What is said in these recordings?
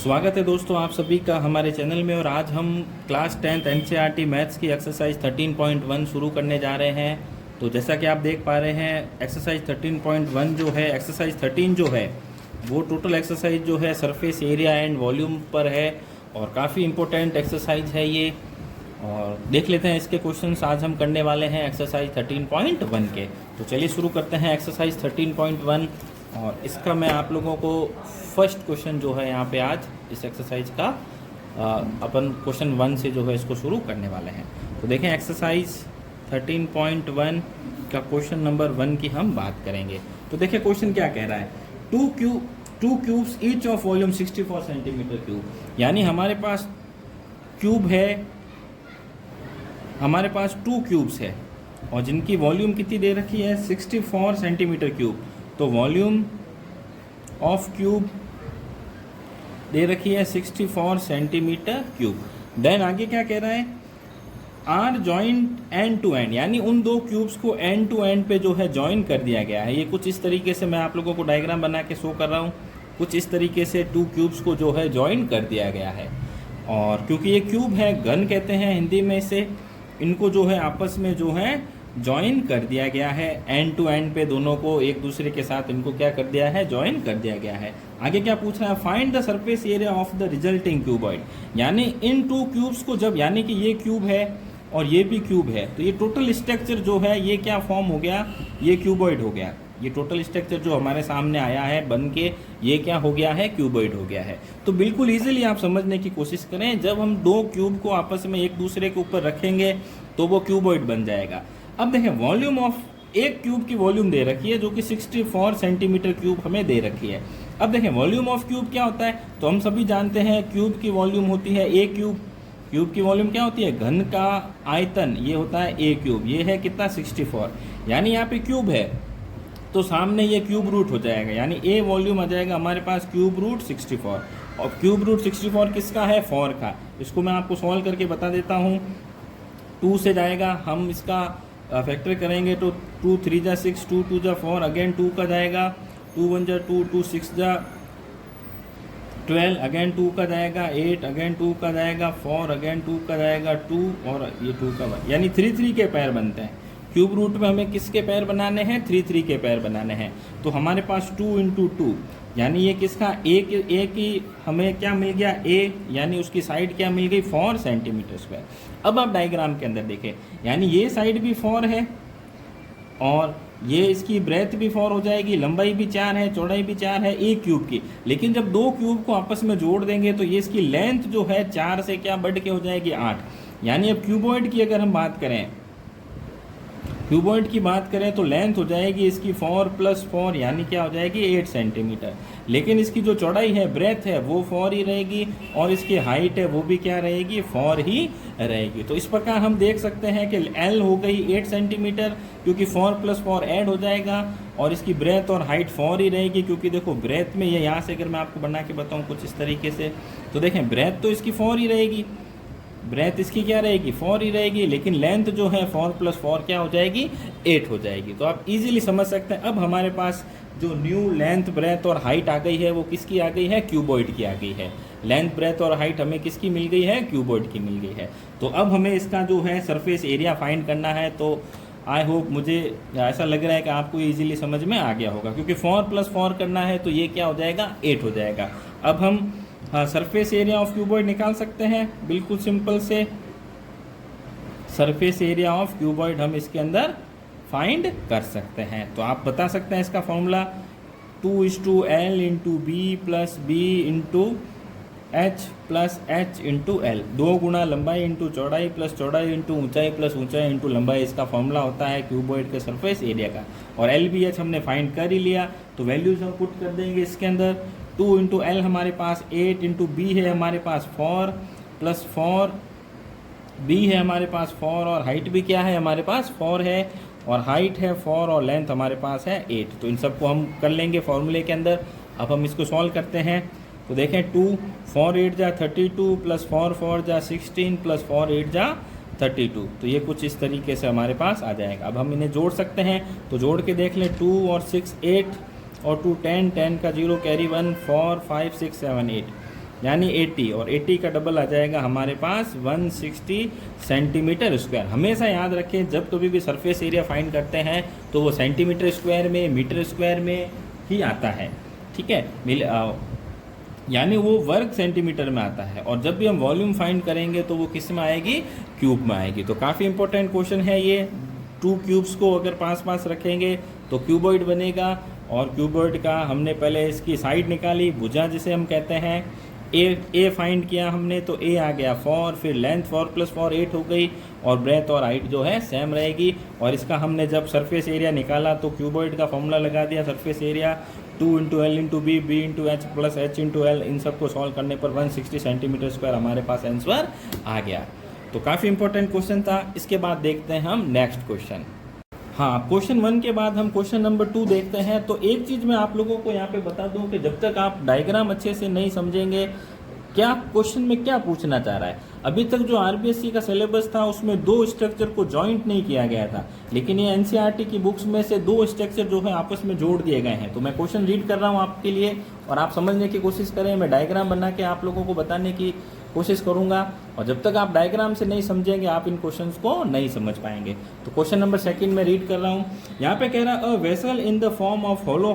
स्वागत है दोस्तों आप सभी का हमारे चैनल में। और आज हम क्लास 10th एनसीईआरटी मैथ्स की एक्सरसाइज 13.1 शुरू करने जा रहे हैं। तो जैसा कि आप देख पा रहे हैं, एक्सरसाइज 13.1 जो है, एक्सरसाइज 13 जो है वो टोटल एक्सरसाइज जो है सरफेस एरिया एंड वॉल्यूम पर है और काफ़ी इम्पोर्टेंट एक्सरसाइज है ये। और देख लेते हैं इसके क्वेश्चंस आज हम करने वाले हैं एक्सरसाइज 13.1 के। तो चलिए शुरू करते हैं एक्सरसाइज 13.1। और इसका मैं आप लोगों को फर्स्ट क्वेश्चन जो है यहाँ पे आज इस एक्सरसाइज का अपन क्वेश्चन 1 से जो है इसको शुरू करने वाले हैं। तो देखें एक्सरसाइज 13.1 का क्वेश्चन नंबर 1 की हम बात करेंगे। तो देखिए क्वेश्चन क्या कह रहा है, to cubes each of volume 64 centimetre cube. यानी हमारे पास क्यूब है, हमारे पास 2 क्यूब्स है और जिनकी वॉल्यूम कितनी दे रखी है 64 सेंटीमीटर क्यूब। तो वॉल्यूम ऑफ क्यूब दे रखी है 64 सेंटीमीटर क्यूब। देन आगे क्या कह रहा है, are joint end to end, यानी उन 2 क्यूब्स को एंड टू एंड पे जो है जॉइन कर दिया गया है। ये कुछ इस तरीके से मैं आप लोगों को डायग्राम बना के शो कर रहा हूँ। कुछ इस तरीके से 2 क्यूब्स को जो है जॉइन कर दिया गया है। और क्योंकि ये क्यूब है, घन कहते हैं हिंदी में इसे, इनको जो है आपस में जो है जॉइन कर दिया गया है। एंड टू एंड पे दोनों को एक दूसरे के साथ इनको क्या कर दिया है, जॉइन कर दिया गया है। आगे क्या पूछ रहा है, find the surface area of the resulting cuboid. यानी इन 2 क्यूब्स को जब, यानी कि ये क्यूब है और ये भी क्यूब है, तो ये टोटल स्ट्रक्चर जो है ये क्या फॉर्म हो गया, ये क्यूबॉइड हो गया। ये टोटल स्ट्रक्चर जो हमारे सामने आया है बन के, ये क्या हो गया है, क्यूबॉइड हो गया है। तो बिल्कुल इजीली आप समझने की कोशिश करें, जब हम 2 क्यूब को आपस में एक दूसरे के ऊपर रखेंगे तो वो क्यूबॉइड बन जाएगा। अब देखें वॉल्यूम ऑफ एक क्यूब की वॉल्यूम दे रखी है जो कि 64 सेंटीमीटर क्यूब हमें दे रखी है। अब देखें वॉल्यूम ऑफ क्यूब क्या होता है, तो हम सभी जानते हैं क्यूब की वॉल्यूम होती है ए क्यूब। क्यूब की वॉल्यूम क्या होती है, घन का आयतन, ये होता है ए क्यूब। ये है कितना 64, यानी यहाँ पे क्यूब है तो सामने ये क्यूब रूट हो जाएगा, यानी ए वॉल्यूम आ जाएगा हमारे पास क्यूब रूट 64। और क्यूब रूट 64 किसका है, 4 का। इसको मैं आपको सॉल्व करके बता देता हूँ। 2 से जाएगा, हम इसका फैक्टर करेंगे तो 2 3 जा 6, 2 2 जा 4, अगेन 2 का जाएगा, 2 1 जा 2, 2 6 जा 12, अगेन 2 का जाएगा 8, अगेन 2 का जाएगा 4, अगेन 2 का जाएगा 2 और ये 2 का, यानी 3 3 के पैर बनते हैं। क्यूब रूट में हमें किसके पैर बनाने हैं, 3 3 के पैर बनाने हैं। तो हमारे पास 2 × 2, यानी ये किसका, ए की हमें क्या मिल गया, ए, यानी उसकी साइड क्या मिल गई 4 सेंटीमीटर स्क्वायर। अब आप डायग्राम के अंदर देखें, यानी ये साइड भी 4 है और ये इसकी ब्रेथ भी 4 हो जाएगी, लंबाई भी 4 है, चौड़ाई भी 4 है एक क्यूब की। लेकिन जब 2 क्यूब को आपस में जोड़ देंगे तो ये इसकी लेंथ जो है 4 से क्या बढ़ के हो जाएगी 8। यानी अब क्यूबॉइड की अगर हम बात करें, क्यूबॉइड की बात करें तो लेंथ हो जाएगी इसकी 4 + 4, यानी क्या हो जाएगी 8 सेंटीमीटर। लेकिन इसकी जो चौड़ाई है, ब्रेथ है, वो 4 ही रहेगी और इसकी हाइट है वो भी क्या रहेगी, 4 ही रहेगी। तो इस प्रकार हम देख सकते हैं कि L हो गई 8 सेंटीमीटर, क्योंकि 4 + 4 ऐड हो जाएगा और इसकी ब्रेथ और हाइट 4 ही रहेगी। क्योंकि देखो ब्रेथ में ये यहाँ से अगर मैं आपको बना के बताऊँ कुछ इस तरीके से, तो देखें ब्रेथ तो इसकी 4 ही रहेगी, ब्रेथ इसकी क्या रहेगी 4 ही रहेगी, लेकिन लेंथ जो है 4 + 4 क्या हो जाएगी, 8 हो जाएगी। तो आप इजीली समझ सकते हैं। अब हमारे पास जो न्यू लेंथ, ब्रेथ और हाइट आ गई है वो किसकी आ गई है, क्यूबॉइड की आ गई है। लेंथ, ब्रेथ और हाइट हमें किसकी मिल गई है, क्यूबॉइड की मिल गई है। तो अब हमें इसका जो है सरफेस एरिया फाइंड करना है। तो आई होप, मुझे ऐसा लग रहा है कि आपको इजीली समझ में आ गया होगा, क्योंकि 4 + 4 करना है तो ये क्या हो जाएगा, 8 हो जाएगा। अब हम सरफेस एरिया ऑफ क्यूबॉइड निकाल सकते हैं बिल्कुल सिंपल से। सरफेस एरिया ऑफ क्यूबॉइड हम इसके अंदर फाइंड कर सकते हैं। तो आप बता सकते हैं इसका formula 2:L × B + B × H + H × L, 2 गुना लंबाई इंटू चौड़ाई प्लस चौड़ाई इंटू ऊंचाई प्लस ऊंचाई इंटू लंबाई, इसका फॉर्मूला होता है क्यूबॉइड के सरफेस एरिया का। और L B H हमने फाइंड कर ही लिया, तो वैल्यूज हम पुट कर देंगे इसके अंदर। 2 × L हमारे पास 8, × B है हमारे पास 4 + 4, B है हमारे पास 4 और हाइट भी क्या है हमारे पास 4 है, और हाइट है 4 और लेंथ हमारे पास है 8। तो इन सबको हम कर लेंगे फॉर्मूले के अंदर। अब हम इसको सॉल्व करते हैं। तो देखें 2 4 8 जा 32 + 4 4 जा 16 + 4 8 जा 32। तो ये कुछ इस तरीके से हमारे पास आ जाएगा। अब हम इन्हें जोड़ सकते हैं, तो जोड़ के देख लें। 2 और 6 8 और 2 10, 10 का 0 कैरी 1, 4 5 6 7 8। यानी 80, और 80 का डबल आ जाएगा हमारे पास 160 सेंटीमीटर स्क्वायर। हमेशा याद रखें जब कभी भी सरफेस एरिया फाइंड करते हैं तो वो सेंटीमीटर स्क्वायर में, मीटर स्क्वायर में ही आता है, ठीक है, यानी वो वर्ग सेंटीमीटर में आता है। और जब भी हम वॉल्यूम फाइंड करेंगे तो वो किस में आएगी, क्यूब में आएगी। तो काफ़ी इंपॉर्टेंट क्वेश्चन है ये। 2 क्यूब्स को अगर पास पास रखेंगे तो क्यूबॉइड बनेगा, और क्यूबॉइड का हमने पहले इसकी साइड निकाली, भुजा जिसे हम कहते हैं। ए फाइंड किया हमने तो ए आ गया 4, फिर लेंथ 4 + 4 8 हो गई, और ब्रेथ और हाइट जो है सेम रहेगी। और इसका हमने जब सरफेस एरिया निकाला तो क्यूबॉइड का फॉर्मूला लगा दिया, surface area 2 × L × B, B × H + H × L। इन सबको सॉल्व करने पर 160 सेंटीमीटर स्क्वायर हमारे पास आंसर आ गया। तो काफ़ी इंपॉर्टेंट क्वेश्चन था। इसके बाद देखते हैं हम नेक्स्ट क्वेश्चन। हाँ, क्वेश्चन 1 के बाद हम क्वेश्चन नंबर 2 देखते हैं। तो एक चीज़ मैं आप लोगों को यहाँ पे बता दूँ कि जब तक आप डायग्राम अच्छे से नहीं समझेंगे क्या क्वेश्चन में क्या पूछना चाह रहा है। अभी तक जो आरबीएससी का सिलेबस था उसमें 2 स्ट्रक्चर को जॉइंट नहीं किया गया था, लेकिन ये एनसीईआरटी की बुक्स में से 2 स्ट्रक्चर जो है आपस में जोड़ दिए गए हैं। तो मैं क्वेश्चन रीड कर रहा हूँ आपके लिए और आप समझने की कोशिश करें। मैं डायग्राम बना के आप लोगों को बताने की कोशिश करूंगा, और जब तक आप डायग्राम से नहीं समझेंगे आप इन क्वेश्चंस को नहीं समझ पाएंगे। तो क्वेश्चन नंबर 2 में रीड कर रहा हूँ। यहाँ पे कह रहा है a vessel in the form of hollow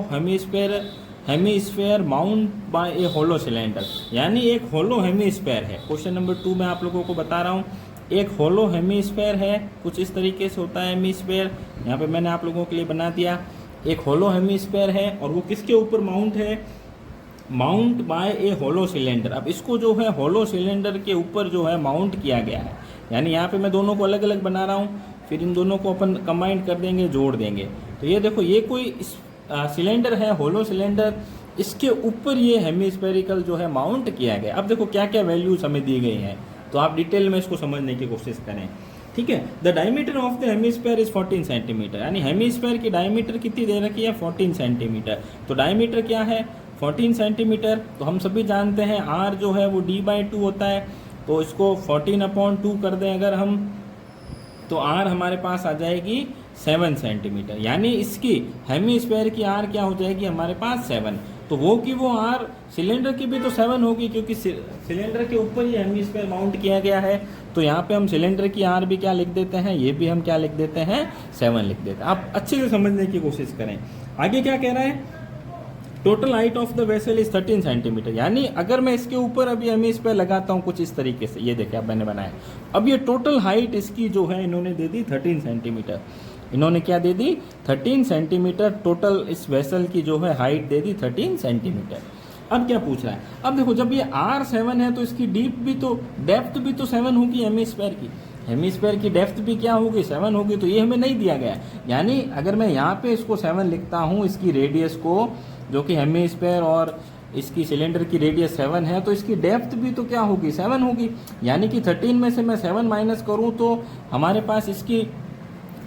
hemisphere mount by a hollow cylinder, यानी एक होलो हेमीस्फेयर है। क्वेश्चन नंबर 2 में आप लोगों को बता रहा हूँ, एक होलो हेमीस्फेयर है, कुछ इस तरीके से होता है हेमीस्फेयर। यहाँ पे मैंने आप लोगों के लिए बना दिया, एक होलो हेमीस्फेयर है, और वो किसके ऊपर माउंट है, mount by a hollow cylinder. अब इसको जो है होलो सिलेंडर के ऊपर जो है माउंट किया गया है, यानी यहाँ पे मैं दोनों को अलग अलग बना रहा हूँ, फिर इन दोनों को अपन कंबाइन कर देंगे, जोड़ देंगे। तो ये देखो, ये कोई सिलेंडर है, होलो सिलेंडर, इसके ऊपर ये हेमीस्फेरिकल जो है माउंट किया गया। अब देखो क्या क्या वैल्यूज हमें दी गई हैं, तो आप डिटेल में इसको समझने की कोशिश करें, ठीक है। The diameter of the hemisphere is 14 centimetre, यानी हेमीस्फेयर की डायमीटर कितनी दे रखी है, 14 सेंटीमीटर। तो डायमीटर क्या है, 14 सेंटीमीटर। तो हम सभी जानते हैं r जो है वो d/2 होता है, तो इसको 14/2 कर दें अगर हम, तो r हमारे पास आ जाएगी 7 सेंटीमीटर, यानी इसकी हेमीस्फेयर की r क्या हो जाएगी हमारे पास 7। तो वो कि वो r सिलेंडर की भी तो 7 होगी, क्योंकि सिलेंडर के ऊपर ही हेमीस्फेयर माउंट किया गया है। तो यहाँ पे हम सिलेंडर की r भी क्या लिख देते हैं, ये भी हम क्या लिख देते हैं, 7 लिख देते हैं। आप अच्छे से समझने की कोशिश करें। आगे क्या कह रहा है, total height of the vessel is 13 centimetre, यानी अगर मैं इसके ऊपर अभी हेमीस्फेयर लगाता हूँ कुछ इस तरीके से, ये देखिए अब मैंने बनाया, अब ये टोटल हाइट इसकी जो है इन्होंने दे दी 13 सेंटीमीटर। इन्होंने क्या दे दी, 13 सेंटीमीटर टोटल इस वेसल की जो है हाइट दे दी 13 सेंटीमीटर। अब क्या पूछ रहा है, अब देखो जब ये r7 है तो इसकी डीप भी तो, डेप्थ भी तो 7 होगी हेमीस्फेयर की, हेमीस्फेयर की डेप्थ भी क्या होगी, 7 होगी। तो ये हमें नहीं दिया गया, यानी अगर मैं यहाँ पे इसको 7 लिखता हूँ, इसकी रेडियस को, जो कि हेमीस्फेयर और इसकी सिलेंडर की रेडियस 7 है, तो इसकी डेप्थ भी तो क्या होगी, 7 होगी। यानी कि 13 में से मैं 7 माइनस करूँ तो हमारे पास इसकी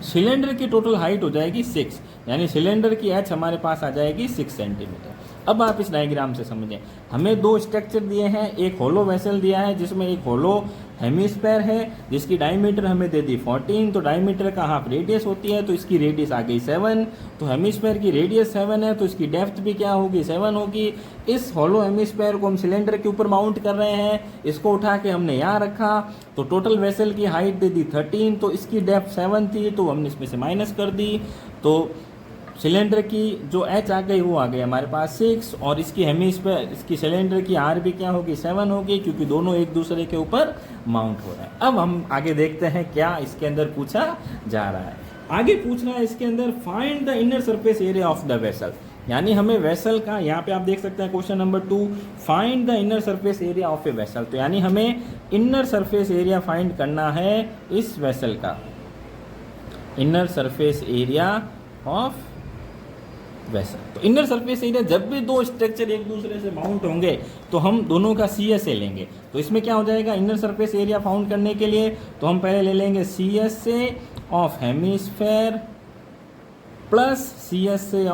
सिलेंडर की टोटल हाइट हो जाएगी 6, यानी सिलेंडर की एच हमारे पास आ जाएगी 6 सेंटीमीटर। अब आप इस डायग्राम से समझें, हमें 2 स्ट्रक्चर दिए हैं, एक होलो वेसल दिया है जिसमें एक होलो हेमीस्फेयर है जिसकी डायमीटर हमें दे दी 14, तो डायमीटर का हाफ रेडियस होती है, तो इसकी रेडियस आ गई 7। तो हेमीस्फेयर की रेडियस 7 है, तो इसकी डेप्थ भी क्या होगी, 7 होगी। इस होलो हेमीस्फेयर को हम सिलेंडर के ऊपर माउंट कर रहे हैं, इसको उठा के हमने यहाँ रखा, तो टोटल वेसल की हाइट दे दी 13, तो इसकी डेप्थ 7 थी, तो हमने इसमें से माइनस कर दी, तो सिलेंडर की जो एच आ गई वो आ गई हमारे पास 6, और इसकी हेमीस्फेयर, इसकी सिलेंडर की आर भी क्या होगी, 7 होगी, क्योंकि दोनों एक दूसरे के ऊपर माउंट हो रहे हैं। अब हम आगे देखते हैं क्या इसके अंदर पूछा जा रहा है। आगे पूछ रहा है इसके अंदर, find the inner surface area of the vessel, यानी हमें वेसल का, यहाँ पे आप देख सकते हैं question number 2, find the inner surface area of a vessel. तो यानी हमें इनर सरफेस एरिया फाइंड करना है इस वेसल का, inner surface area of vessel. तो इनर सरफेस एरिया, जब भी 2 स्ट्रक्चर एक दूसरे से माउंट होंगे तो हम दोनों का CSA लेंगे। तो इसमें क्या हो जाएगा, इनर सरफेस एरिया फाउंड करने के लिए तो हम पहले ले लेंगे CSA of hemisphere plus CSA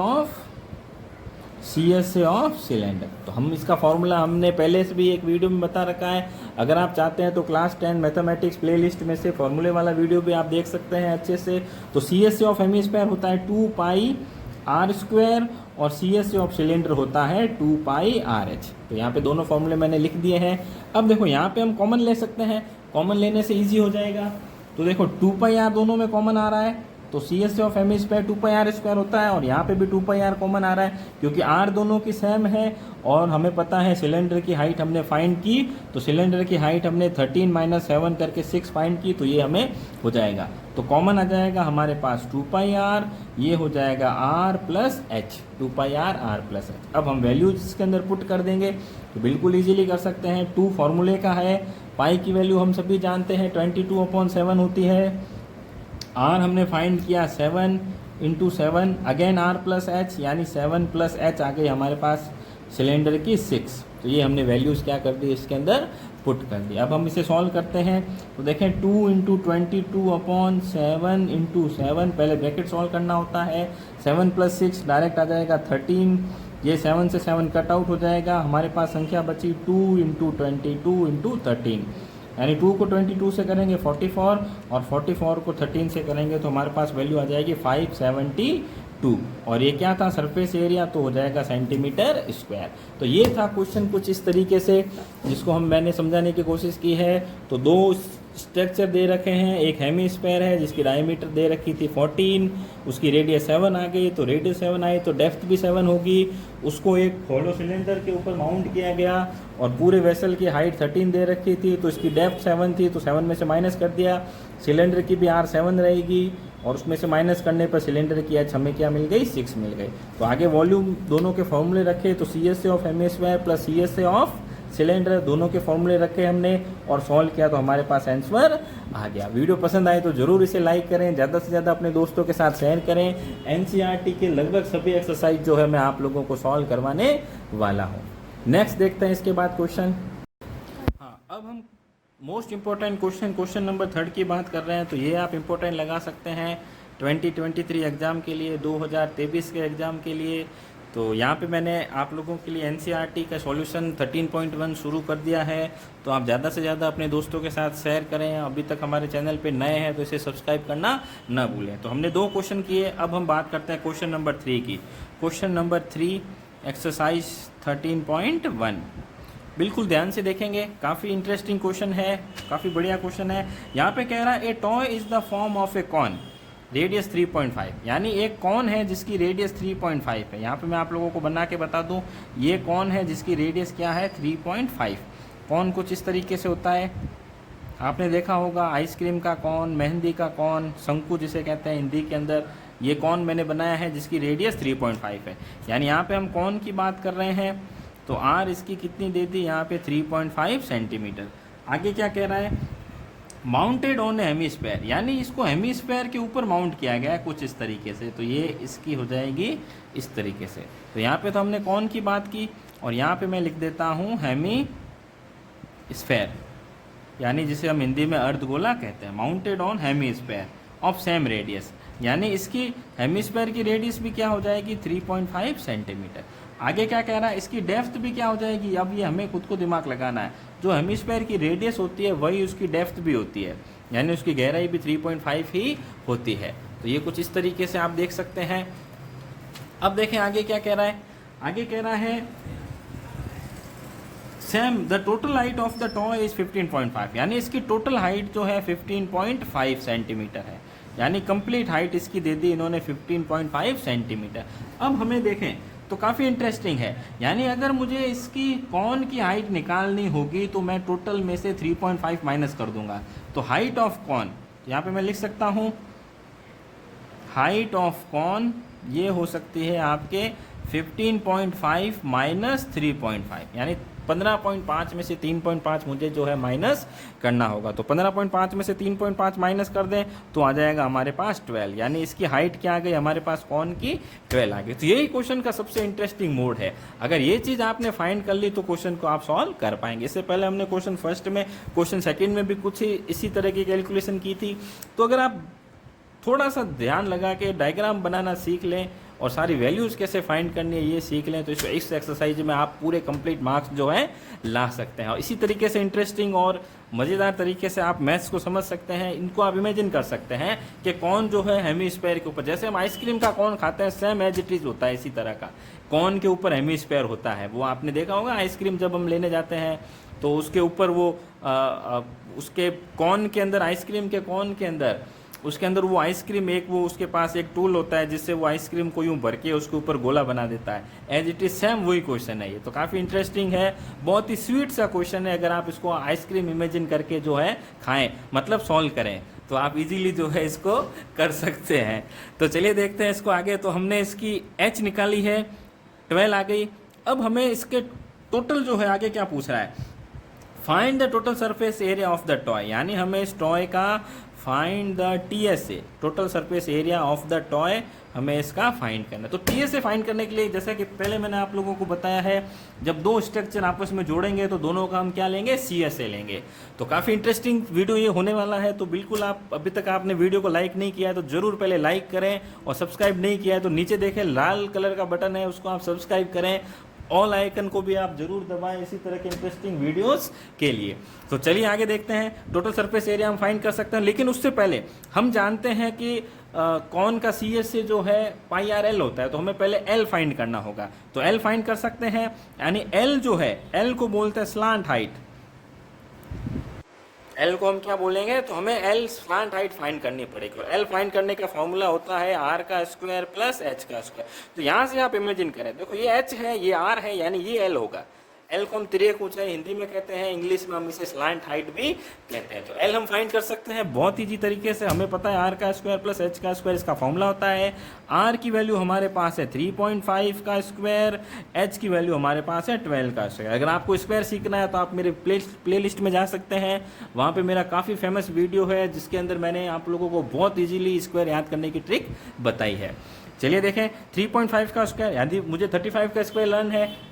of cylinder. तो हम इसका फॉर्मूला हमने पहले से भी एक वीडियो में बता रखा है, अगर आप चाहते हैं तो क्लास 10 मैथमेटिक्स प्लेलिस्ट में से फॉर्मूले वाला वीडियो भी आप देख सकते हैं अच्छे से। तो CSA ऑफ हेमीस्फेयर होता है 2 पाई r² और सी एस ऑफ सिलेंडर होता है 2 पाई आर एच। तो यहाँ पे दोनों फॉर्मूले मैंने लिख दिए हैं। अब देखो यहाँ पे हम कॉमन ले सकते हैं, कॉमन लेने से ईजी हो जाएगा। तो देखो 2 पाई आर दोनों में कॉमन आ रहा है, तो C S of M square 2 pi r square होता है, और यहाँ पे भी 2 पाई आर कॉमन आ रहा है क्योंकि आर दोनों की सेम है। और हमें पता है सिलेंडर की हाइट हमने फाइंड की, तो सिलेंडर की हाइट हमने 13 माइनस 7 करके 6 फाइंड की, तो ये हमें हो जाएगा। तो कॉमन आ जाएगा हमारे पास 2 पाई आर, ये हो जाएगा r plus h, 2 pi r plus h. अब हम वैल्यूज इसके अंदर पुट कर देंगे तो बिल्कुल इजीली कर सकते हैं। 2 फॉर्मूले का है, पाई की वैल्यू हम सभी जानते हैं 22/7 होती है। आर हमने फाइंड किया 7 into 7 again r plus h, यानी 7 प्लस एच आ गई हमारे पास सिलेंडर की 6। तो ये हमने वैल्यूज़ क्या कर दी इसके अंदर पुट कर दी। अब हम इसे सॉल्व करते हैं तो देखें 2 इंटू 22/7 इंटू 7, पहले ब्रैकेट सॉल्व करना होता है। 7 प्लस 6 डायरेक्ट आ जाएगा 13, ये 7 से 7 कट आउट हो जाएगा, हमारे पास संख्या बची 2 इंटू 22 इंटू 13, यानी 2 को 22 से करेंगे 44 और 44 को 13 से करेंगे तो हमारे पास वैल्यू आ जाएगी 572। और ये क्या था, सरफेस एरिया, तो हो जाएगा सेंटीमीटर स्क्वायर। तो ये था क्वेश्चन कुछ इस तरीके से, जिसको मैंने समझाने की कोशिश की है। तो दो स्ट्रक्चर दे रखे हैं, एक हेमी स्क्वायर है जिसकी डायमीटर दे रखी थी 14, उसकी रेडियस 7 आ गई, तो रेडियस 7 आई तो डेप्थ भी 7 होगी। उसको एक होलो सिलेंडर के ऊपर माउंट किया गया और पूरे वेसल की हाइट 13 दे रखी थी, तो इसकी डेप्थ 7 थी, तो 7 में से माइनस कर दिया। सिलेंडर की भी आर 7 रहेगी और उसमें से माइनस करने पर सिलेंडर की एच हमें क्या मिल गई, 6 मिल गई। तो आगे वॉल्यूम दोनों के फॉर्मूले रखे, तो C S A of M A square plus C S A of cylinder, दोनों के फॉर्मूले रखे हमने और सॉल्व किया तो हमारे पास आंसर आ गया। वीडियो पसंद आए तो ज़रूर इसे लाइक करें, ज़्यादा से ज़्यादा अपने दोस्तों के साथ शेयर करें। एनसीईआरटी के लगभग सभी एक्सरसाइज जो है मैं आप लोगों को सॉल्व करवाने वाला हूँ। नेक्स्ट देखते हैं इसके बाद क्वेश्चन। हाँ, अब हम मोस्ट इंपॉर्टेंट क्वेश्चन नंबर 3 की बात कर रहे हैं। तो ये आप इंपॉर्टेंट लगा सकते हैं 2023 एग्ज़ाम के लिए, 2023 के एग्ज़ाम के लिए। तो यहाँ पे मैंने आप लोगों के लिए एनसीईआरटी का सॉल्यूशन 13.1 शुरू कर दिया है, तो आप ज़्यादा से ज़्यादा अपने दोस्तों के साथ शेयर करें। अभी तक हमारे चैनल पे नए हैं तो इसे सब्सक्राइब करना ना भूलें। तो हमने 2 क्वेश्चन किए, अब हम बात करते हैं क्वेश्चन नंबर 3 की। क्वेश्चन नंबर 3 एक्सरसाइज 13.1 बिल्कुल ध्यान से देखेंगे, काफ़ी इंटरेस्टिंग क्वेश्चन है, काफ़ी बढ़िया क्वेश्चन है। यहाँ पे कह रहा है a toy is the form of a cone, radius 3.5, यानी एक कॉन है जिसकी रेडियस 3.5 है। यहाँ पे मैं आप लोगों को बना के बता दूँ, ये कॉन है जिसकी रेडियस क्या है, 3.5। कॉन कुछ इस तरीके से होता है, आपने देखा होगा आइसक्रीम का कॉन, मेहंदी का कॉन, शंकु जिसे कहते हैं हिंदी के अंदर। ये कॉन मैंने बनाया है जिसकी रेडियस 3.5 है, यानी यहाँ पे हम कॉन की बात कर रहे हैं। तो आर इसकी कितनी दे दी यहाँ पे, 3.5 सेंटीमीटर। आगे क्या कह रहा है, माउंटेड ऑन हेमीस्फेयर, यानी इसको हेमीस्फेयर के ऊपर माउंट किया गया है कुछ इस तरीके से। तो ये इसकी हो जाएगी इस तरीके से। तो यहाँ पे तो हमने कौन की बात की और यहाँ पे मैं लिख देता हूँ हेमीस्फेयर, यानी जिसे हम हिंदी में अर्धगोला कहते हैं। Mounted on hemisphere of same radius, यानी इसकी हेमीस्फेयर की रेडियस भी क्या हो जाएगी, 3.5 सेंटीमीटर। आगे क्या कह रहा है, इसकी डेप्थ भी क्या हो जाएगी। अब ये हमें खुद को दिमाग लगाना है, जो हेमीस्फेयर की रेडियस होती है वही उसकी डेप्थ भी होती है, यानी उसकी गहराई भी 3.5 ही होती है। तो ये कुछ इस तरीके से आप देख सकते हैं। अब देखें आगे क्या कह रहा है, आगे कह रहा है same the total height of the toy is 15.5, यानी इसकी टोटल हाइट जो है 15.5 सेंटीमीटर है, यानी कंप्लीट हाइट इसकी दे दी इन्होंने 15.5 सेंटीमीटर। अब हमें देखें तो काफ़ी इंटरेस्टिंग है, यानी अगर मुझे इसकी कॉन की हाइट निकालनी होगी तो मैं टोटल में से 3.5 माइनस कर दूंगा। तो हाइट ऑफ कॉन, यहाँ पे मैं लिख सकता हूँ हाइट ऑफ कॉन ये हो सकती है आपके 15.5 माइनस 3.5, यानी 15.5 में से 3.5 मुझे जो है माइनस करना होगा। तो 15.5 में से 3.5 माइनस कर दें तो आ जाएगा हमारे पास 12, यानी इसकी हाइट क्या आ गई हमारे पास कॉन की 12 आ गई। तो यही क्वेश्चन का सबसे इंटरेस्टिंग मोड है। अगर ये चीज़ आपने फाइंड कर ली तो क्वेश्चन को आप सॉल्व कर पाएंगे। इससे पहले हमने क्वेश्चन फर्स्ट में, क्वेश्चन सेकेंड में भी कुछ इसी तरह की कैलकुलेशन की थी। तो अगर आप थोड़ा सा ध्यान लगा के डायग्राम बनाना सीख लें और सारी वैल्यूज़ कैसे फाइंड करनी है ये सीख लें, तो इस एक्सरसाइज में आप पूरे कंप्लीट मार्क्स जो है ला सकते हैं। और इसी तरीके से इंटरेस्टिंग और मज़ेदार तरीके से आप मैथ्स को समझ सकते हैं। इनको आप इमेजिन कर सकते हैं कि कौन जो है हेमीस्फेयर के ऊपर, जैसे हम आइसक्रीम का कौन खाते हैं सेम एज इट इज़ होता है, इसी तरह का कौन के ऊपर हेमीस्फेयर होता है। वो आपने देखा होगा आइसक्रीम जब हम लेने जाते हैं तो उसके ऊपर वो उसके कौन के अंदर, आइसक्रीम के कौन के अंदर, उसके अंदर वो आइसक्रीम एक वो उसके पास एक टूल होता है जिससे वो आइसक्रीम को यूँ भर के उसके ऊपर गोला बना देता है। एज इट इज सेम वही क्वेश्चन है ये, तो काफ़ी इंटरेस्टिंग है, बहुत ही स्वीट सा क्वेश्चन है। अगर आप इसको आइसक्रीम इमेजिन करके जो है खाएं, मतलब सॉल्व करें, तो आप इजीली जो है इसको कर सकते हैं। तो चलिए देखते हैं इसको आगे। तो हमने इसकी h निकाली है, 12 आ गई। अब हमें इसके टोटल जो है आगे क्या पूछ रहा है, find the total surface area of the toy, यानी हमें इस टॉय का find the TSA, total surface area of the toy, हमें इसका फाइंड करना है। तो TSA फाइंड करने के लिए जैसा कि पहले मैंने आप लोगों को बताया है, जब दो स्ट्रक्चर आपस में जोड़ेंगे तो दोनों का हम क्या लेंगे, CSA लेंगे। तो काफ़ी इंटरेस्टिंग वीडियो ये होने वाला है। तो बिल्कुल आप अभी तक आपने वीडियो को लाइक नहीं किया है तो ज़रूर पहले लाइक करें, और सब्सक्राइब नहीं किया है तो नीचे देखें लाल कलर का बटन है, उसको आप सब्सक्राइब करें, ऑल आइकन को भी आप जरूर दबाएं इसी तरह के इंटरेस्टिंग वीडियोस के लिए। तो चलिए आगे देखते हैं। टोटल सरफेस एरिया हम फाइंड कर सकते हैं, लेकिन उससे पहले हम जानते हैं कि कौन का CSA जो है πRL होता है, तो हमें पहले L फाइंड करना होगा। तो L फाइंड कर सकते हैं, यानी L जो है, L को बोलते हैं स्लांट हाइट। L को हम क्या बोलेंगे, तो हमें L स्लांट हाइट फाइंड करनी पड़ेगी। और L फाइंड करने का फॉर्मूला होता है R का स्क्वायर प्लस H का स्क्वायर। तो यहाँ से आप इमेजिन करें, देखो ये H है, ये R है, यानी ये L होगा। L को हम तिर्यक ऊंचाई हिंदी में कहते हैं, इंग्लिश में हम इसे स्लांट हाइट भी कहते हैं। तो L हम फाइंड कर सकते हैं बहुत ईजी तरीके से। हमें पता है R का स्क्वायर प्लस H का स्क्वायर, इसका फॉर्मूला होता है। R की वैल्यू हमारे पास है 3.5 का स्क्वायर, H की वैल्यू हमारे पास है 12 का स्क्वायर। अगर आपको स्क्वायर सीखना है तो आप मेरे प्ले लिस्ट में जा सकते हैं, वहाँ पर मेरा काफ़ी फेमस वीडियो है जिसके अंदर मैंने आप लोगों को बहुत ईजीली स्क्वायर याद करने की ट्रिक बताई है। चलिए देखें, 3.5 का स्क्वायर, यानी मुझे 35 का स्क्वायर लर्न है,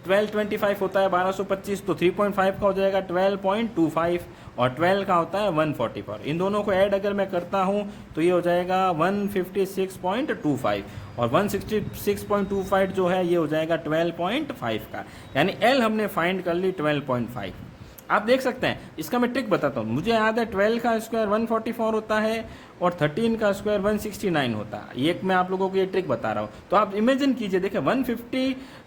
1225 होता है 1225, तो 3.5 का हो जाएगा 12.25 और 12 का होता है 144। इन दोनों को ऐड अगर मैं करता हूँ तो ये हो जाएगा 156.25 और 166.25 जो है ये हो जाएगा 12.5 का, यानी L हमने फाइंड कर ली 12.5। आप देख सकते हैं, इसका मैं ट्रिक बताता हूँ। मुझे याद है 12 का स्क्वायर 144 होता है और 13 का स्क्वायर 169 होता है। ये मैं आप लोगों को ये ट्रिक बता रहा हूँ। तो आप इमेजिन कीजिए, देखिए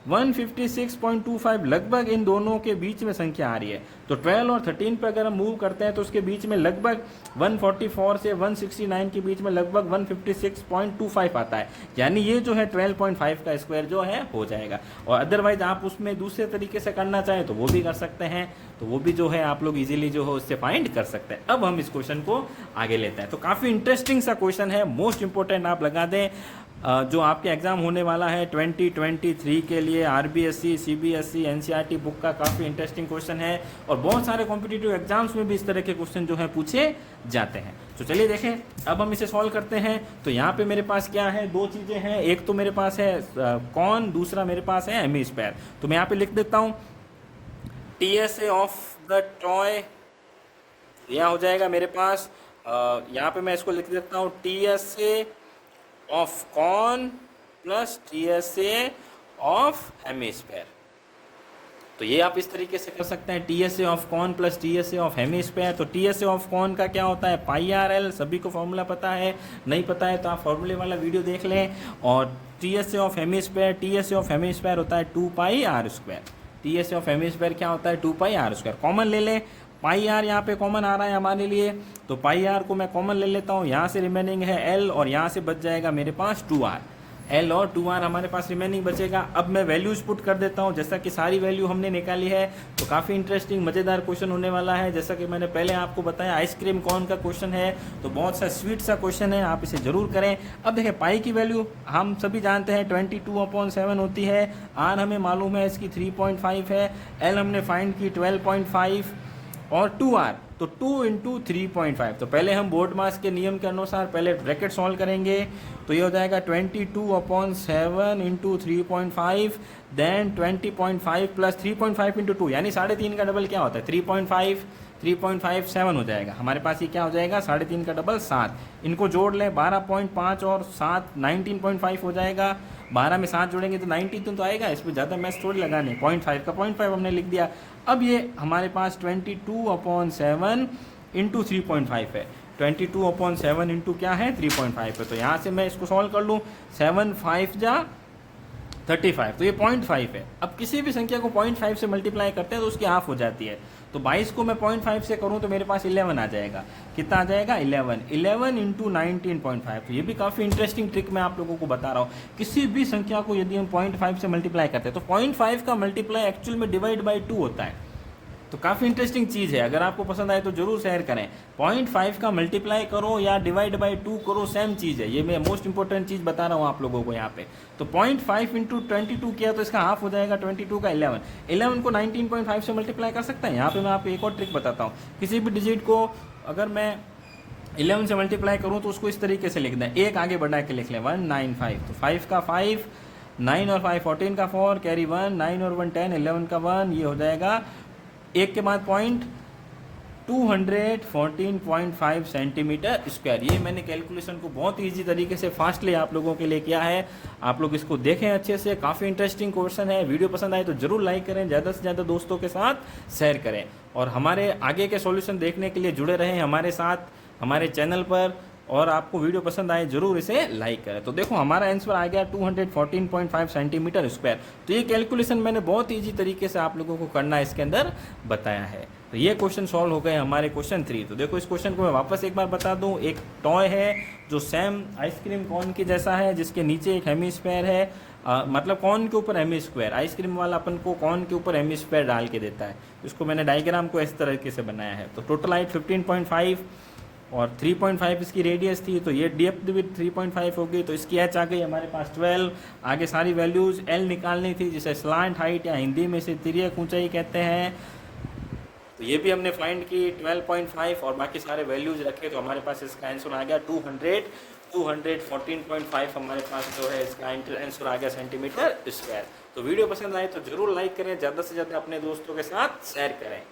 156.25 लगभग इन दोनों के बीच में संख्या आ रही है। तो 12 और 13 पे अगर हम मूव करते हैं तो उसके बीच में लगभग 144 से 169 के बीच में लगभग 156.25 आता है, यानी ये जो है 12.5 का स्क्वायर जो है हो जाएगा। और अदरवाइज आप उसमें दूसरे तरीके से करना चाहें तो वो भी कर सकते हैं, तो वो भी जो है आप लोग इजीली जो है उससे फाइंड कर सकते हैं। अब हम इस क्वेश्चन को आगे लेते हैं। तो काफ़ी इंटरेस्टिंग सा क्वेश्चन है, मोस्ट इंपॉर्टेंट आप लगा दें, जो आपके एग्जाम होने वाला है 2023 के लिए, RBSE, CBSE, NCERT बुक का काफ़ी इंटरेस्टिंग क्वेश्चन है। और बहुत सारे कॉम्पिटिटिव एग्जाम्स में भी इस तरह के क्वेश्चन जो है पूछे जाते हैं। तो चलिए देखें, अब हम इसे सॉल्व करते हैं। तो यहाँ पे मेरे पास क्या है, दो चीज़ें हैं, एक तो मेरे पास है कॉन, दूसरा मेरे पास है हेमीस्फेयर। तो मैं यहाँ पे लिख देता हूँ TSA ऑफ द टॉय, यह हो जाएगा मेरे पास, यहाँ पे मैं इसको लिख देता हूँ TSA of cone plus TSA of hemisphere. तो ये आप इस तरीके से कर सकते हैं, TSA of cone plus TSA of hemisphere. तो TSA ऑफ कॉन का क्या होता है, πRL, सभी को फॉर्मूला पता है, नहीं पता है तो आप फॉर्मूले वाला वीडियो देख लें। और TSA ऑफ हेमीस्फेयर होता है 2πr²। TSA ऑफ हेमीस्फेयर क्या होता है, 2πr²। कॉमन ले लें, πr यहाँ पे कॉमन आ रहा है हमारे लिए, तो πr को मैं कॉमन ले लेता हूँ। यहाँ से रिमेनिंग है L और यहाँ से बच जाएगा मेरे पास 2r। L और 2r हमारे पास रिमेनिंग बचेगा। अब मैं वैल्यूज पुट कर देता हूँ, जैसा कि सारी वैल्यू हमने निकाली है। तो काफ़ी इंटरेस्टिंग मज़ेदार क्वेश्चन होने वाला है। जैसा कि मैंने पहले आपको बताया आइसक्रीम कौन का क्वेश्चन है, तो बहुत सा स्वीट सा क्वेश्चन है, आप इसे ज़रूर करें। अब देखें, पाई की वैल्यू हम सभी जानते हैं 22/7 होती है। R हमें मालूम है इसकी 3.5 है, L हमने फाइंड की 12.5 और 2r, तो 2 इंटू 3.5। तो पहले हम बोर्ड मास के नियम के अनुसार पहले ब्रैकेट सॉल्व करेंगे, तो ये हो जाएगा 22/7 इंटू 3.5, देन 20.5 प्लस 3.5 इंटू 2, यानी 3.5 का डबल क्या होता है 3.5, 3.5 7 हो जाएगा हमारे पास। ये क्या हो जाएगा 3.5 का डबल 7, इनको जोड़ लें 12.5 और 7 19.5 हो जाएगा। 12 में 7 जोड़ेंगे तो 19 तो आएगा, इसमें ज़्यादा मैथ्स थोड़ी लगाने, 0.5 का 0.5 हमने लिख दिया। अब ये हमारे पास 22/7 इंटू 3.5 है, 22/7 इंटू क्या है 3.5 है। तो यहाँ से मैं इसको सॉल्व कर लूँ, 7 5 जा 35, तो ये 0.5 है। अब किसी भी संख्या को 0.5 से मल्टीप्लाई करते हैं तो उसकी हाफ हो जाती है, तो 22 को मैं 0.5 से करूं तो मेरे पास 11 आ जाएगा। कितना आ जाएगा 11 इंटू 19.5। तो ये भी काफ़ी इंटरेस्टिंग ट्रिक मैं आप लोगों को बता रहा हूँ। किसी भी संख्या को यदि हम 0.5 से मल्टीप्लाई करते हैं तो 0.5 का मल्टीप्लाई एक्चुअल में डिवाइड बाई 2 होता है। तो काफ़ी इंटरेस्टिंग चीज़ है, अगर आपको पसंद आए तो जरूर शेयर करें। 0.5 का मल्टीप्लाई करो या डिवाइड बाई 2 करो, सेम चीज़ है। ये मैं मोस्ट इंपॉर्टेंट चीज़ बता रहा हूँ आप लोगों को यहाँ पे। तो 0.5 इंटू 22 किया तो इसका हाफ हो जाएगा 22 का 11। 11 को 19.5 से मल्टीप्लाई कर सकते हैं। यहाँ पे मैं आपको एक और ट्रिक बताता हूँ। किसी भी डिजिट को अगर मैं 11 से मल्टीप्लाई करूँ तो उसको इस तरीके से लिख दें, एक आगे बढ़ा के लिख लें 195। तो 5 का 5, 9 और 5 14 का 4, कैरी 1, 9 और 1 10, 11 का 1, ये हो जाएगा एक के बाद पॉइंट 214.5 सेंटीमीटर स्क्वायर। ये मैंने कैलकुलेशन को बहुत ईजी तरीके से फास्टली आप लोगों के लिए किया है। आप लोग इसको देखें अच्छे से, काफ़ी इंटरेस्टिंग क्वेश्चन है। वीडियो पसंद आए तो जरूर लाइक करें, ज़्यादा से ज़्यादा दोस्तों के साथ शेयर करें, और हमारे आगे के सॉल्यूशन देखने के लिए जुड़े रहें हमारे साथ हमारे चैनल पर। और आपको वीडियो पसंद आए जरूर इसे लाइक करें। तो देखो हमारा आंसर आ गया 214.5 सेंटीमीटर स्क्वायर। तो ये कैलकुलेशन मैंने बहुत ईजी तरीके से आप लोगों को करना इसके अंदर बताया है। तो ये क्वेश्चन सॉल्व हो गए हमारे क्वेश्चन 3। तो देखो इस क्वेश्चन को मैं वापस एक बार बता दूं। एक टॉय है जो सेम आइसक्रीम कॉर्न के जैसा है, जिसके नीचे एक हेमिस्फीयर है, मतलब कॉर्न के ऊपर हेमिस्फीयर, आइसक्रीम वाला अपन को कॉर्न के ऊपर हेमिस्फीयर डाल के देता है। इसको मैंने डायग्राम को इस तरीके से बनाया है। तो टोटल हाइट 15.5 और 3.5 इसकी रेडियस थी, तो ये डेप्थ भी 3.5 हो गई। तो इसकी एच आ गई हमारे पास 12। आगे सारी वैल्यूज़ एल निकालनी थी, जिसे स्लांट हाइट या हिंदी में से तिर्यक ऊंचाई कहते हैं। तो ये भी हमने फाइंड की 12.5 और बाकी सारे वैल्यूज़ रखे, तो हमारे पास इसका आंसर आ गया 214.5 हमारे पास जो है इसका आंसर आ गया सेंटीमीटर स्क्वायर। तो वीडियो पसंद आए तो जरूर लाइक करें, ज़्यादा से ज़्यादा अपने दोस्तों के साथ शेयर करें।